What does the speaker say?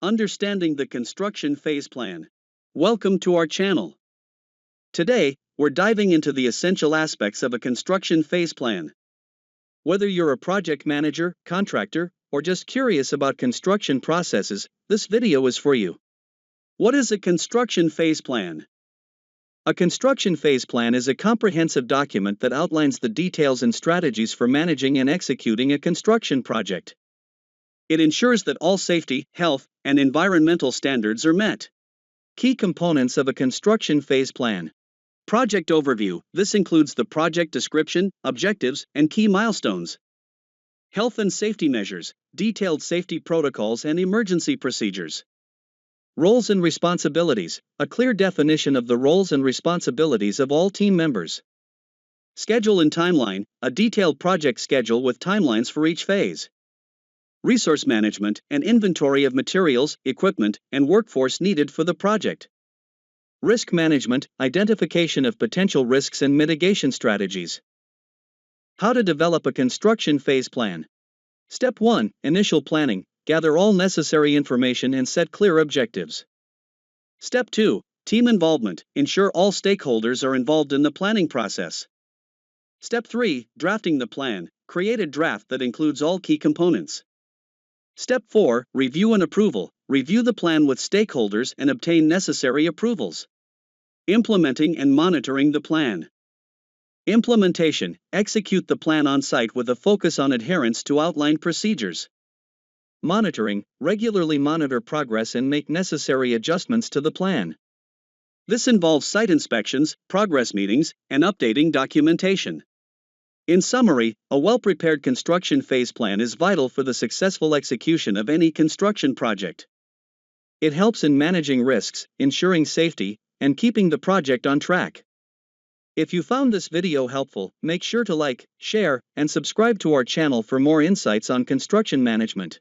Understanding the Construction Phase Plan. Welcome to our channel. Today, we're diving into the essential aspects of a construction phase plan. Whether you're a project manager, contractor, or just curious about construction processes, this video is for you. What is a construction phase plan? A construction phase plan is a comprehensive document that outlines the details and strategies for managing and executing a construction project. It ensures that all safety, health, and environmental standards are met. Key components of a construction phase plan. Project overview. This includes the project description, objectives, and key milestones. Health and safety measures, detailed safety protocols and emergency procedures. Roles and responsibilities, a clear definition of the roles and responsibilities of all team members. Schedule and timeline, a detailed project schedule with timelines for each phase. Resource management, an inventory of materials, equipment, and workforce needed for the project. Risk management, identification of potential risks and mitigation strategies. How to develop a construction phase plan. Step 1. Initial planning. Gather all necessary information and set clear objectives. Step 2. Team involvement. Ensure all stakeholders are involved in the planning process. Step 3. Drafting the plan. Create a draft that includes all key components. Step 4. Review and approval. Review the plan with stakeholders and obtain necessary approvals. Implementing and monitoring the plan. Implementation. Execute the plan on site with a focus on adherence to outlined procedures. Monitoring. Regularly monitor progress and make necessary adjustments to the plan. This involves site inspections, progress meetings, and updating documentation. In summary, a well-prepared construction phase plan is vital for the successful execution of any construction project. It helps in managing risks, ensuring safety, and keeping the project on track. If you found this video helpful, make sure to like, share, and subscribe to our channel for more insights on construction management.